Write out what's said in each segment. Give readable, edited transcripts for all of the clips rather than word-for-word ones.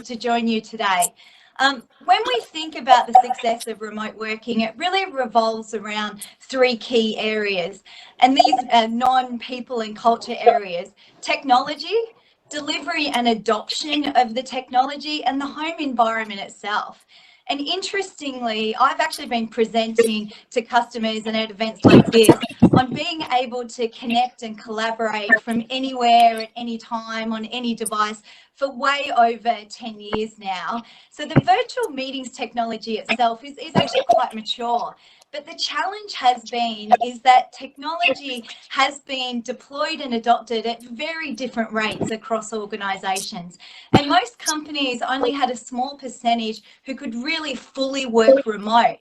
to join you today. When we think about the success of remote working, it really revolves around three key areas. And these are non-people and culture areas: technology, delivery and adoption of the technology, and the home environment itself. And interestingly, I've actually been presenting to customers and at events like this on being able to connect and collaborate from anywhere at any time on any device for way over 10 years now. So the virtual meetings technology itself is actually quite mature. But the challenge has been is that technology has been deployed and adopted at very different rates across organisations. And most companies only had a small percentage who could really fully work remote.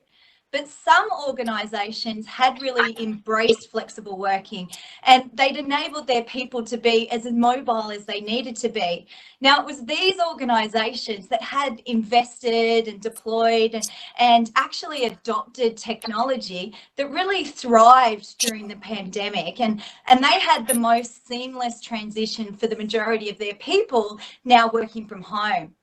But some organisations had really embraced flexible working, and they'd enabled their people to be as mobile as they needed to be. Now, it was these organisations that had invested and deployed and actually adopted technology that really thrived during the pandemic, and they had the most seamless transition for the majority of their people now working from home.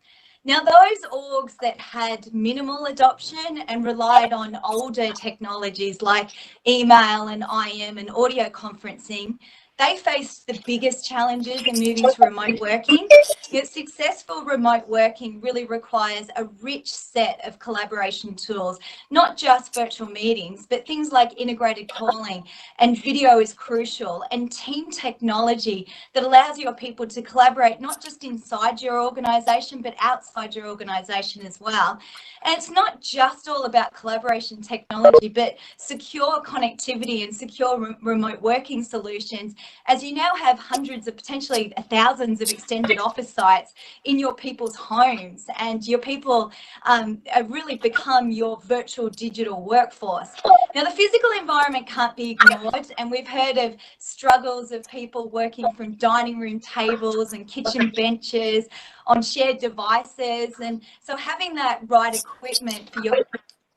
Now, those orgs that had minimal adoption and relied on older technologies like email and IM and audio conferencing, they faced the biggest challenges in moving to remote working. Yet successful remote working really requires a rich set of collaboration tools, not just virtual meetings, but things like integrated calling, and video is crucial, and team technology that allows your people to collaborate not just inside your organisation, but outside your organisation as well. And it's not just all about collaboration technology, but secure connectivity and secure remote working solutions, as you now have hundreds of, potentially thousands of extended office sites in your people's homes, and your people have really become your virtual digital workforce. Now, the physical environment can't be ignored, and we've heard of struggles of people working from dining room tables and kitchen benches on shared devices, and so having that right equipment for your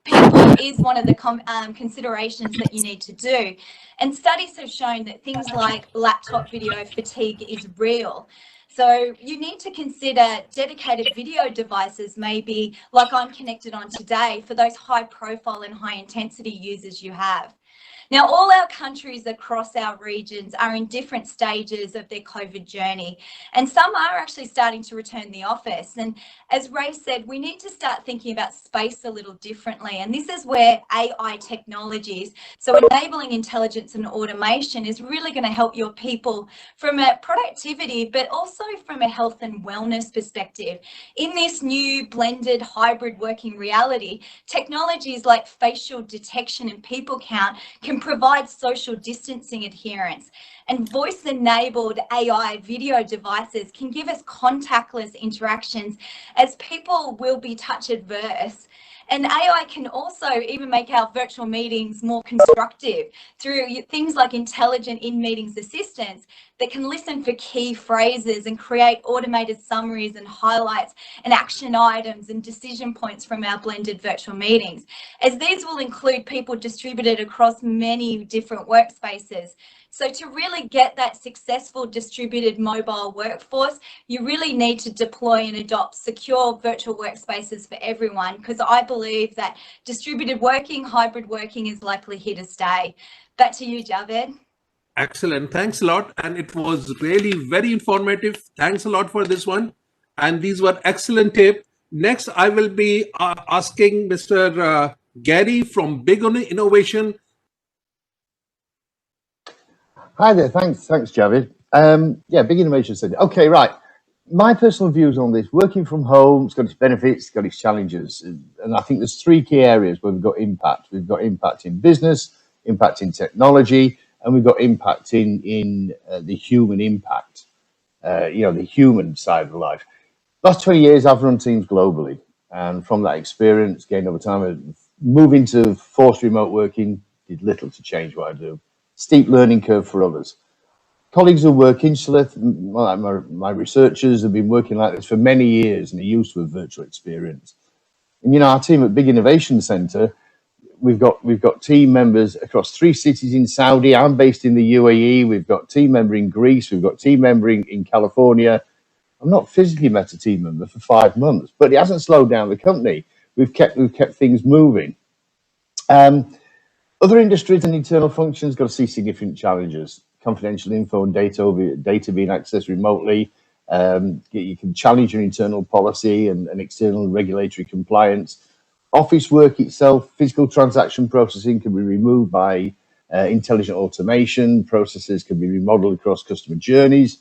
people is one of the considerations that you need to do. And studies have shown that things like laptop video fatigue is real. So you need to consider dedicated video devices, maybe like I'm connected on today, for those high profile and high intensity users you have. Now, all our countries across our regions are in different stages of their COVID journey, and some are actually starting to return the office. And as Ray said, we need to start thinking about space a little differently. And this is where AI technologies, so enabling intelligence and automation, is really going to help your people from a productivity, but also from a health and wellness perspective. In this new blended hybrid working reality, technologies like facial detection and people count can provide social distancing adherence, and voice-enabled AI video devices can give us contactless interactions, as people will be touch adverse. And AI can also even make our virtual meetings more constructive through things like intelligent in-meetings assistants that can listen for key phrases and create automated summaries and highlights and action items and decision points from our blended virtual meetings, as these will include people distributed across many different workspaces. So to really get that successful distributed mobile workforce, you really need to deploy and adopt secure virtual workspaces for everyone, because I believe that distributed working, hybrid working is likely here to stay. Back to you, Javed. Excellent. Thanks a lot. And it was really very informative. Thanks a lot for this one. And these were excellent tips. Next, I will be asking Mr. Gary from Big Innovation. Hi there. Thanks, Javed. Yeah, Big Innovation Centre. Okay, right. My personal views on this: working from home, it's got its benefits, it's got its challenges. And I think there's three key areas where we've got impact. We've got impact in business, impact in technology, and we've got impact in the human impact, the human side of life. Last 20 years, I've run teams globally. And from that experience gained over time, moving to forced remote working did little to change what I do. Steep learning curve for others. Colleagues who work insular, my researchers have been working like this for many years and are used to a virtual experience. And our team at Big Innovation Centre, we've got team members across 3 cities in Saudi. I'm based in the UAE. We've got team member in Greece. We've got team member in California. I've not physically met a team member for 5 months, but it hasn't slowed down the company. We've kept things moving. Other industries and internal functions got to see significant challenges. Confidential info and data being accessed remotely. You can challenge your internal policy and external regulatory compliance. Office work itself, physical transaction processing can be removed by intelligent automation. Processes can be remodeled across customer journeys.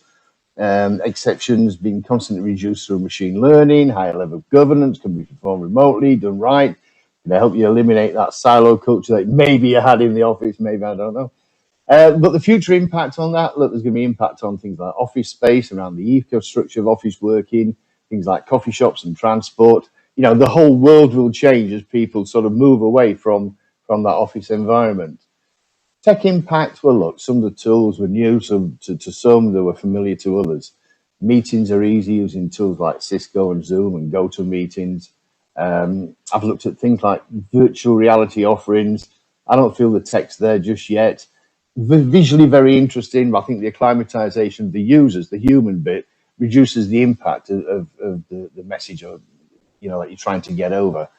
Exceptions being constantly reduced through machine learning. Higher level governance can be performed remotely, done right. Can help you eliminate that silo culture that maybe you had in the office, maybe, I don't know. But the future impact on that, look, there's going to be impact on things like office space, around the ecostructure of office working, things like coffee shops and transport. You know, the whole world will change as people sort of move away from that office environment. Tech impact, well, look, some of the tools were new, so to some, they were familiar to others. Meetings are easy using tools like Cisco and Zoom and GoToMeetings. I've looked at things like virtual reality offerings. I don't feel the tech's there just yet. Visually very interesting, but I think the acclimatization of the users, the human bit, reduces the impact of the message that you're trying to get over.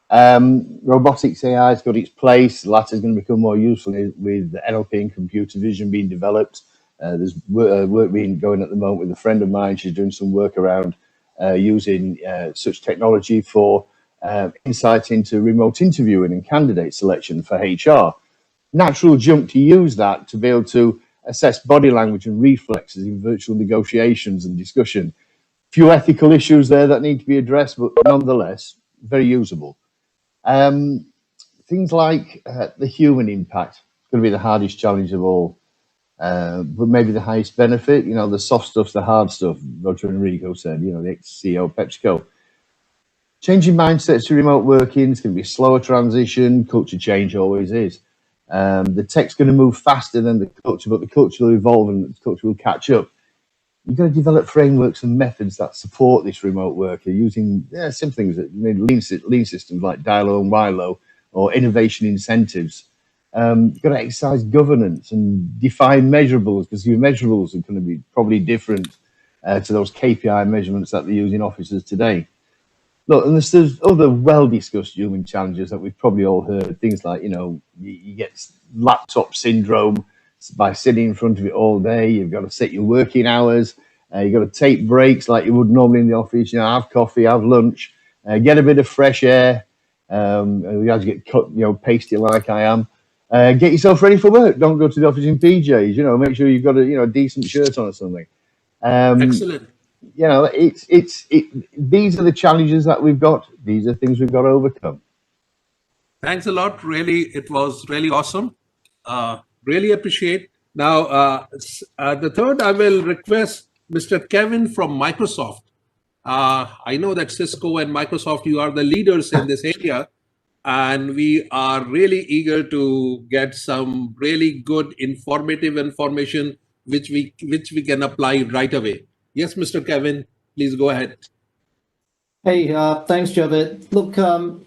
Robotics AI has got its place. The latter is going to become more useful with NLP and computer vision being developed. There's work being going at the moment with a friend of mine. She's doing some work around using such technology for insight into remote interviewing and candidate selection for HR. Natural jump to use that to be able to assess body language and reflexes in virtual negotiations and discussion. Few ethical issues there that need to be addressed, but nonetheless, very usable. Things like the human impact is going to be the hardest challenge of all, but maybe the highest benefit. You know, the soft stuff's the hard stuff, Roger Enrico said, the ex-CEO of PepsiCo. Changing mindsets to remote working is going to be a slower transition. Culture change always is. The tech's going to move faster than the culture, but the culture will evolve and the culture will catch up. You've got to develop frameworks and methods that support this remote worker using some things that lean systems like DILO and WILO or innovation incentives. You've got to exercise governance and define measurables, because your measurables are going to be probably different to those KPI measurements that they use in offices today. Look, and there's other well-discussed human challenges that we've probably all heard. Things like, you get laptop syndrome by sitting in front of it all day. You've got to set your working hours. You've got to take breaks like you would normally in the office. Have coffee, have lunch, get a bit of fresh air. You have to get cut, pasty like I am. Get yourself ready for work. Don't go to the office in PJs. Make sure you've got a decent shirt on or something. Excellent. These are the challenges that we've got. These are things we've got to overcome. Thanks a lot. Really, it was really awesome. Really appreciate. Now, the third, I will request Mr. Kevin from Microsoft. I know that Cisco and Microsoft, you are the leaders in this area, and we are really eager to get some really good informative information which we can apply right away. Yes, Mr. Kevin, please go ahead. Hey, thanks, Javed. Look,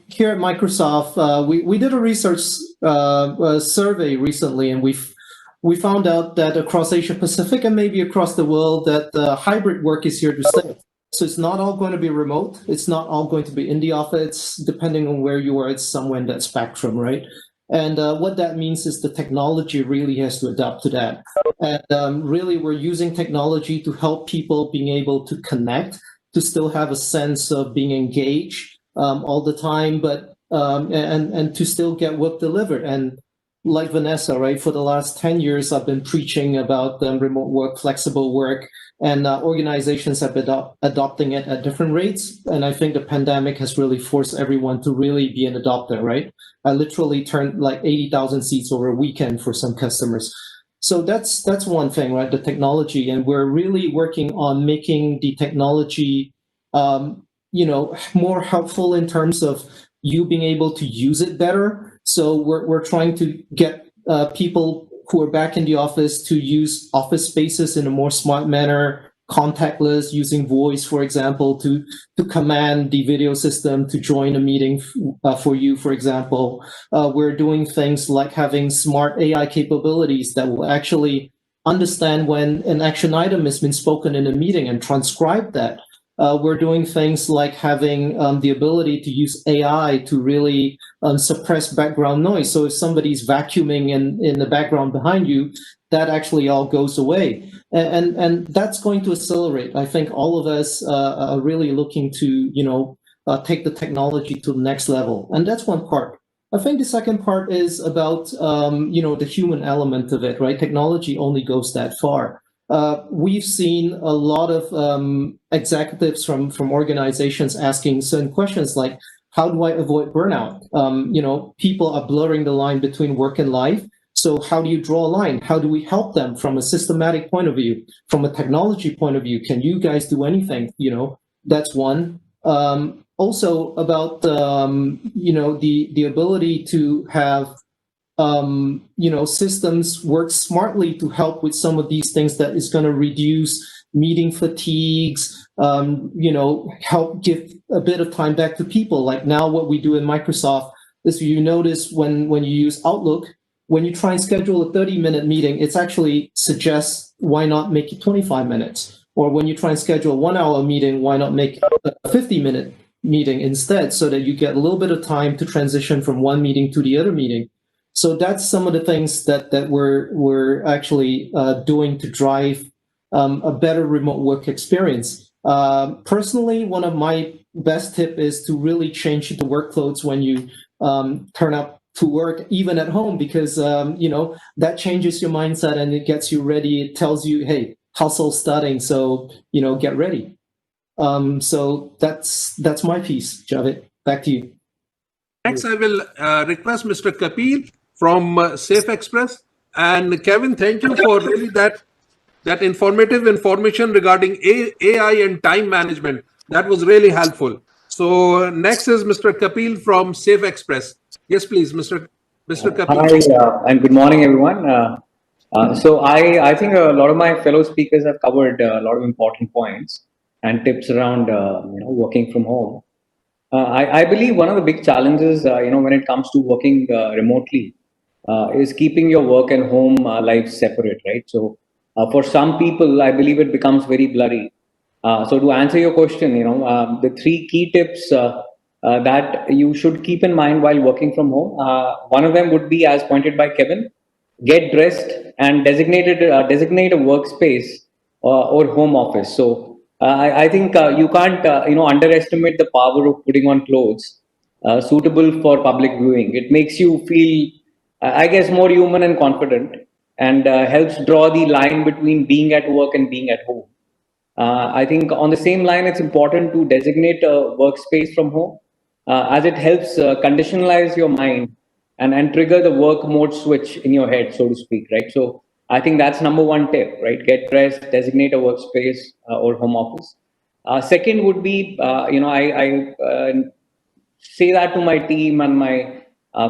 here at Microsoft, we did a research survey recently, and we found out that across Asia Pacific and maybe across the world that hybrid work is here to stay. So it's not all going to be remote. It's not all going to be in the office. Depending on where you are, it's somewhere in that spectrum, right? And what that means is the technology really has to adapt to that. And really, we're using technology to help people being able to connect, to still have a sense of being engaged all the time, but and to still get work delivered. And like Vanessa, right, for the last 10 years, I've been preaching about remote work, flexible work, and organizations have been adopting it at different rates. And I think the pandemic has really forced everyone to really be an adopter, right? I literally turned like 80,000 seats over a weekend for some customers. So that's one thing, right? The technology, and we're really working on making the technology, more helpful in terms of you being able to use it better. So we're trying to get people who are back in the office to use office spaces in a more smart manner, contactless, using voice, for example, to command the video system to join a meeting for you, for example. We're doing things like having smart AI capabilities that will actually understand when an action item has been spoken in a meeting and transcribe that. We're doing things like having the ability to use AI to really suppress background noise. So if somebody's vacuuming in the background behind you, that actually all goes away. And that's going to accelerate. I think all of us are really looking to, take the technology to the next level. And that's one part. I think the second part is about, the human element of it, right? Technology only goes that far. We've seen a lot of executives from organizations asking certain questions like, how do I avoid burnout? People are blurring the line between work and life. So how do you draw a line? How do we help them from a systematic point of view, from a technology point of view? Can you guys do anything? That's one. Also about, the ability to have systems work smartly to help with some of these things that is going to reduce meeting fatigues, help give a bit of time back to people. Like now what we do in Microsoft is you notice when you use Outlook, when you try and schedule a 30-minute meeting, it's actually suggests why not make it 25 minutes? Or when you try and schedule a 1-hour meeting, why not make a 50-minute meeting instead so that you get a little bit of time to transition from one meeting to the other meeting? So that's some of the things that we're actually doing to drive a better remote work experience. Personally, one of my best tip is to really change the workloads when you turn up to work, even at home, because that changes your mindset and it gets you ready. It tells you, hey, hustle's starting, so get ready. So that's my piece, Javed. Back to you. Next, I will request Mr. Kapil from Safexpress. And Kevin, thank you for really that informative information regarding AI and time management. That was really helpful. So next is Mr. Kapil from Safexpress. Yes, please, Mr. Kapil. Hi, and good morning, everyone. So I think a lot of my fellow speakers have covered a lot of important points and tips around working from home. I believe one of the big challenges when it comes to working remotely is keeping your work and home lives separate, right? So for some people, I believe it becomes very blurry. So to answer your question, the 3 key tips that you should keep in mind while working from home. One of them would be, as pointed by Kevin, get dressed and designate a workspace or home office. So I think you can't underestimate the power of putting on clothes suitable for public viewing. It makes you feel, I guess, more human and confident, and helps draw the line between being at work and being at home. I think on the same line, it's important to designate a workspace from home, as it helps conditionalize your mind and trigger the work mode switch in your head, so to speak, right? So I think that's number 1 tip, right? Get dressed, designate a workspace or home office. Second would be, I say that to my team and my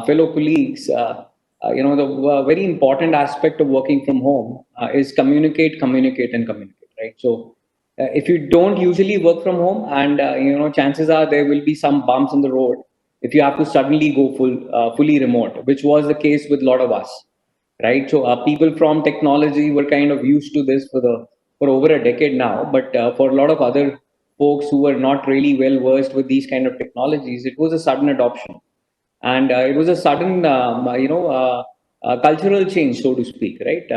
fellow colleagues. The very important aspect of working from home is communicate, right? So if you don't usually work from home, and chances are there will be some bumps in the road if you have to suddenly go fully remote, which was the case with a lot of us, right? So people from technology were kind of used to this for over a decade now, but for a lot of other folks who were not really well versed with these kind of technologies, it was a sudden adoption, and it was a sudden cultural change, so to speak, right?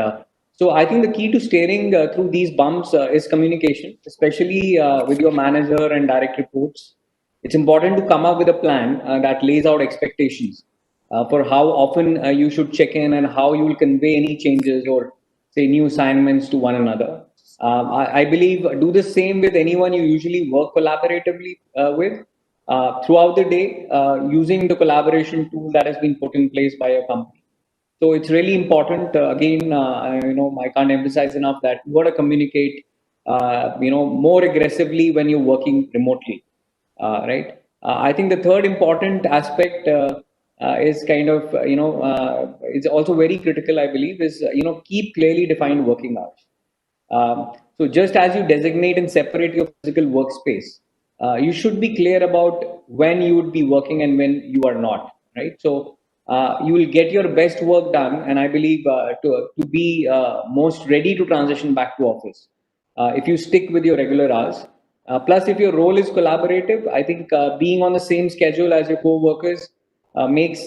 So I think the key to steering through these bumps is communication, especially with your manager and direct reports. It's important to come up with a plan that lays out expectations for how often you should check in and how you will convey any changes or say new assignments to one another. I believe do the same with anyone you usually work collaboratively with throughout the day, using the collaboration tool that has been put in place by your company. So it's really important. Again, I can't emphasize enough that you got to communicate, more aggressively when you're working remotely, right? I think the third important aspect is kind of, it's also very critical, I believe, is, keep clearly defined working hours. So just as you designate and separate your physical workspace, you should be clear about when you would be working and when you are not, right? So you will get your best work done, and I believe to be most ready to transition back to office. If you stick with your regular hours, plus if your role is collaborative, I think being on the same schedule as your co-workers makes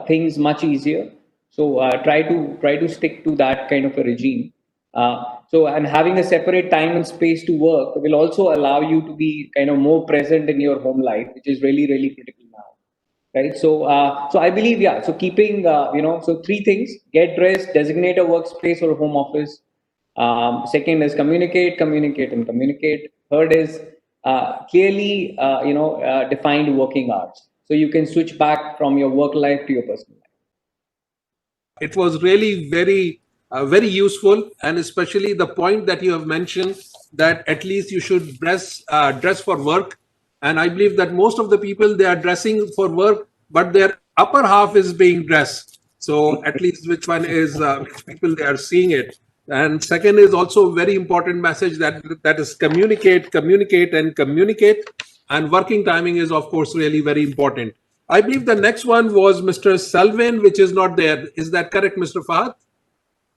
things much easier. So try to stick to that kind of a regime. And having a separate time and space to work will also allow you to be kind of more present in your home life, which is really, really critical now. Right. So I believe, yeah. So keeping, so three things: get dressed, designate a workspace or a home office. Second is communicate, communicate, and communicate. Third is clearly, defined working hours. So you can switch back from your work life to your personal life. It was really very useful, and especially the point that you have mentioned that at least you should dress for work. And I believe that most of the people, they are dressing for work, but their upper half is being dressed. So at least which one is which people they are seeing it. And second is also a very important message that is communicate. And working timing is of course really very important. I believe the next one was Mr. Selvin, which is not there. Is that correct, Mr. Fahad?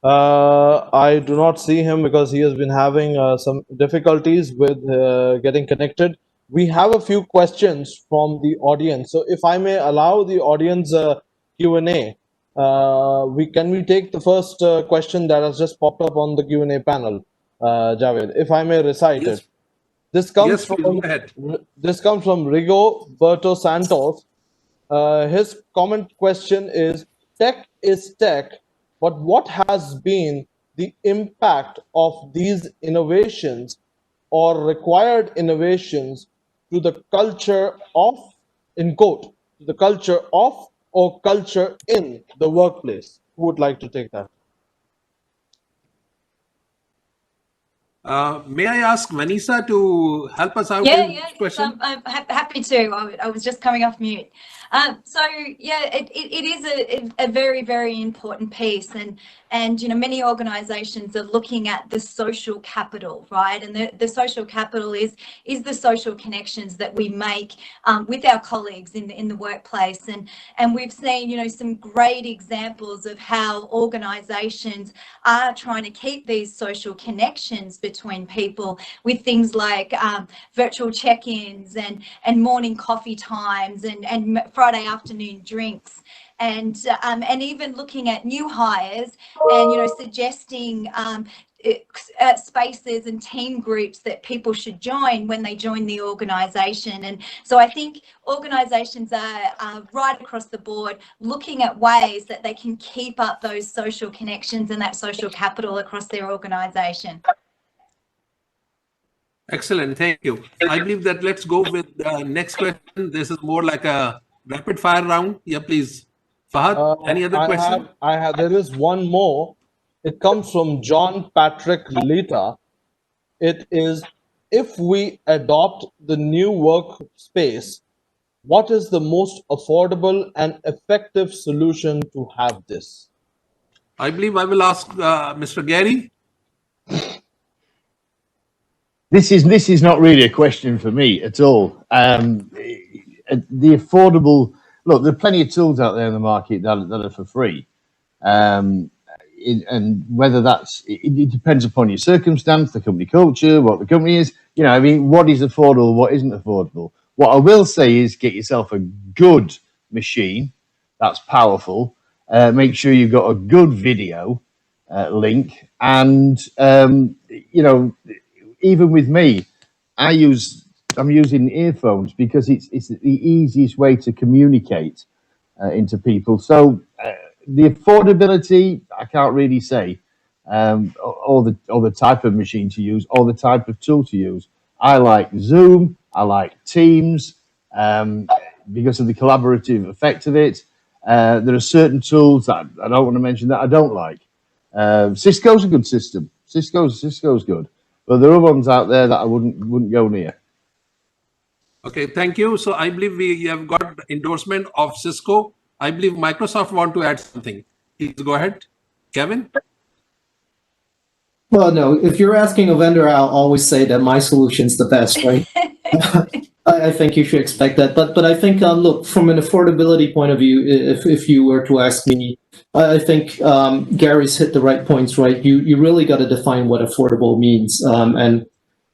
I do not see him because he has been having some difficulties with getting connected. We have a few questions from the audience. So if I may allow the audience Q&A, can we take the first question that has just popped up on the Q&A panel, Javed, if I may recite Yes. it. This comes Yes, please, from go ahead. This comes from Rigoberto Santos. His comment question is, tech is tech, but what has been the impact of these innovations or required innovations to the culture of, in quote, to the culture of or culture in the workplace? Who would like to take that? May I ask Vanessa to help us out Yeah, with yeah, this question? I'm happy to. I was just coming off mute. So yeah, it is a very, very important piece, and many organisations are looking at the social capital, right? And the social capital is the social connections that we make with our colleagues in the workplace, and we've seen some great examples of how organisations are trying to keep these social connections between people with things like virtual check-ins and morning coffee times and Friday afternoon drinks, and even looking at new hires and suggesting spaces and team groups that people should join when they join the organisation. And so I think organisations are right across the board looking at ways that they can keep up those social connections and that social capital across their organisation. Excellent, thank you. I believe that let's go with the next question. This is more like a rapid fire round. Yeah, please. Fahad, any other question? There is one more. It comes from John Patrick Lita. It is, if we adopt the new workspace, what is the most affordable and effective solution to have this? I believe I will ask Mr. Gary. This is not really a question for me at all. The affordable, look, there are plenty of tools out there in the market that are for free. And whether it depends upon your circumstance, the company culture, what the company is, what is affordable, what isn't affordable. What I will say is get yourself a good machine that's powerful. Make sure you've got a good video link, and even with me, I'm using earphones because it's the easiest way to communicate into people. So the affordability, I can't really say, or the type of machine to use, or the type of tool to use. I like Zoom, I like Teams, because of the collaborative effect of it. There are certain tools that I don't want to mention that I don't like. Cisco's a good system. Cisco's good. But there are ones out there that I wouldn't go near. Okay, thank you. So I believe we have got endorsement of Cisco. I believe Microsoft want to add something. Please go ahead, Kevin. Well, no, if you're asking a vendor, I'll always say that my solution's the best, right? I think you should expect that. But I think, look, from an affordability point of view, if you were to ask me, I think Gary's hit the right points, right? You really got to define what affordable means. And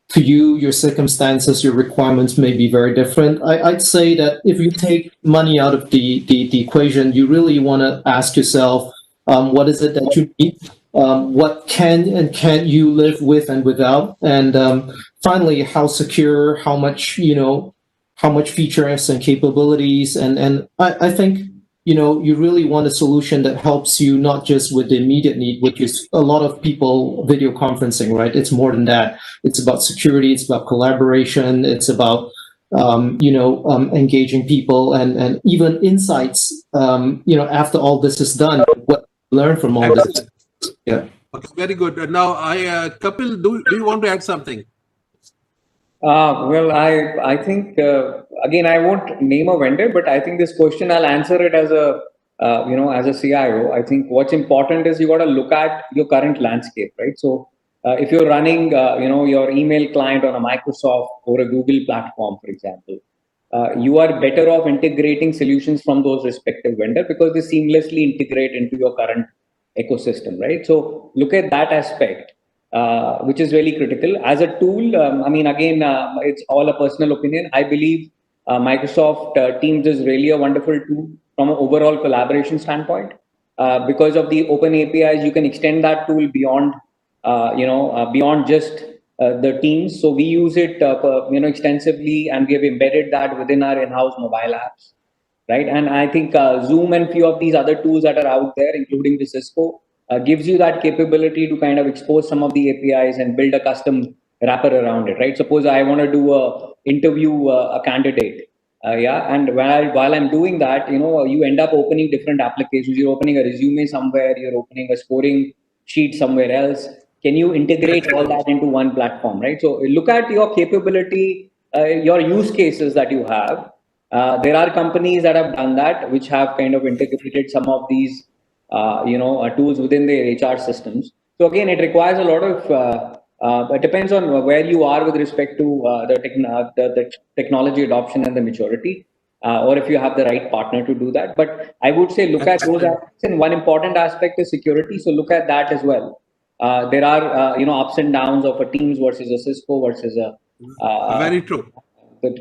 to you, your circumstances, your requirements may be very different. I'd say that if you take money out of the equation, you really want to ask yourself, what is it that you need? What can and can't you live with and without? And finally, how secure, how much features and capabilities. And I think, you really want a solution that helps you not just with the immediate need, which is a lot of people video conferencing, right? It's more than that. It's about security. It's about collaboration. It's about, engaging people and even insights, after all this is done, what you learn from all this. Yeah. Okay, very good. Now, Kapil, do you want to add something? Well, I think, again, I won't name a vendor, but I think this question, I'll answer it as as a CIO. I think what's important is you got to look at your current landscape, right? So if you're running, your email client on a Microsoft or a Google platform, for example, you are better off integrating solutions from those respective vendors because they seamlessly integrate into your current ecosystem, right? So look at that aspect. Which is really critical. As a tool, it's all a personal opinion. I believe Microsoft Teams is really a wonderful tool from an overall collaboration standpoint. Because of the open APIs, you can extend that tool beyond, beyond just the Teams. So we use it, extensively, and we have embedded that within our in-house mobile apps, right? And I think Zoom and few of these other tools that are out there, including the Cisco, gives you that capability to kind of expose some of the APIs and build a custom wrapper around it, right? Suppose I want to do interview a candidate, and while I'm doing that, you end up opening different applications. You're opening a resume somewhere, you're opening a scoring sheet somewhere else. Can you integrate all that into one platform, right? So look at your capability, your use cases that you have. There are companies that have done that, which have kind of integrated some of these tools within their HR systems. So again, it requires a lot of, it depends on where you are with respect to the technology adoption and the maturity, or if you have the right partner to do that. But I would say look at those aspects, and one important aspect is security. So look at that as well. There are, ups and downs of a Teams versus a Cisco versus a... Very true.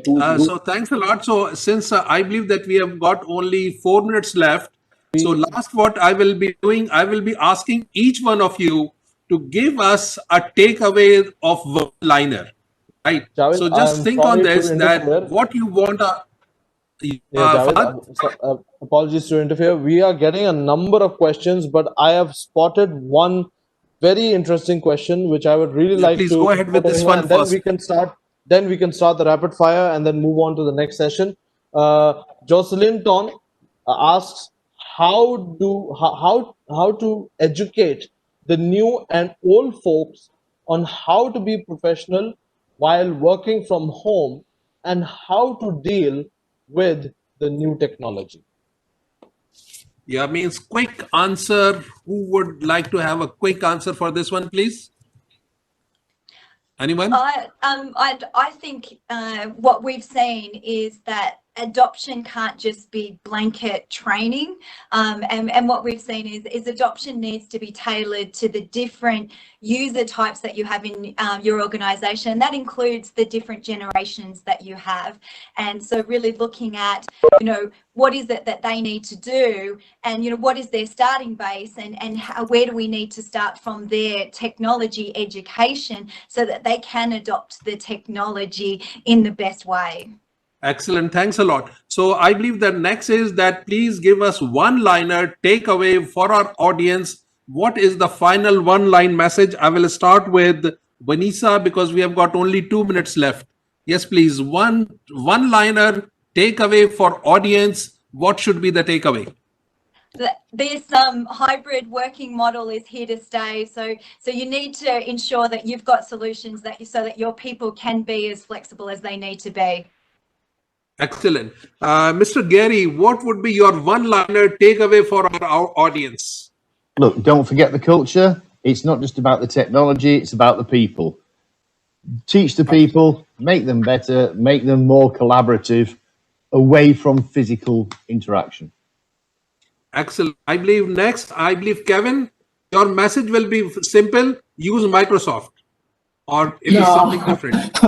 So thanks a lot. So since I believe that we have got only 4 minutes left, so last what I will be doing, I will be asking each one of you to give us a takeaway of one-liner, right? Javed, so just think on this, that what you want Javed, apologies to interfere. We are getting a number of questions, but I have spotted one very interesting question, which I would really like to... Please go ahead with this one first. Then we can start the rapid fire and then move on to the next session. Jocelyn Ton asks, how to educate the new and old folks on how to be professional while working from home and how to deal with the new technology? Yeah, means quick answer. Who would like to have a quick answer for this one, please? Anyone? I think what we've seen is that adoption can't just be blanket training, and what we've seen is adoption needs to be tailored to the different user types that you have in your organization. That includes the different generations that you have, and so really looking at what is it that they need to do, and what is their starting base, and where do we need to start from their technology education so that they can adopt the technology in the best way. Excellent. Thanks a lot. So I believe that next is that please give us one-liner takeaway for our audience. What is the final one-line message? I will start with Vanessa because we have got only 2 minutes left. Yes, please. One-liner takeaway for audience. What should be the takeaway? This hybrid working model is here to stay. So you need to ensure that you've got solutions so that your people can be as flexible as they need to be. Excellent. Mr. Gary, what would be your one-liner takeaway for our audience? Look, don't forget the culture. It's not just about the technology, it's about the people. teach the people, make them better, make them more collaborative, away from physical interaction. Excellent. I believe Kevin, your message will be simple. Use Microsoft, or it is something different.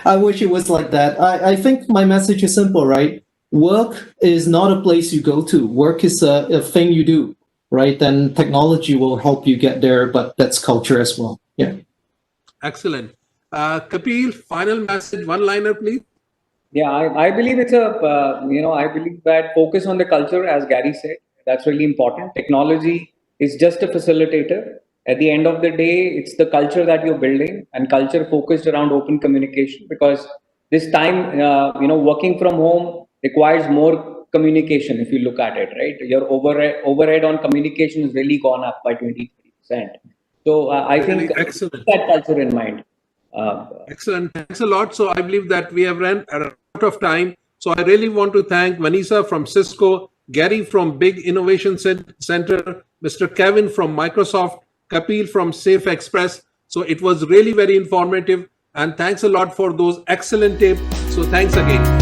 I wish it was like that. I think my message is simple, right? Work is not a place you go to. Work is a thing you do, right? Then technology will help you get there, but that's culture as well. Yeah. Excellent. Kapil, final message, one-liner, please. Yeah, I believe it's I believe that focus on the culture, as Gary said, that's really important. Technology is just a facilitator. At the end of the day, it's the culture that you're building, and culture focused around open communication, because this time, working from home requires more communication. If you look at it, right, your overhead on communication has really gone up by 20%. So I think excellent. That culture in mind. Excellent. Thanks a lot. So I believe that we have run out of time. So I really want to thank Vanessa from Cisco, Gary from Big Innovation Center, Mr. Kevin from Microsoft, Kapil from Safexpress. So it was really very informative. And thanks a lot for those excellent tips. So thanks again.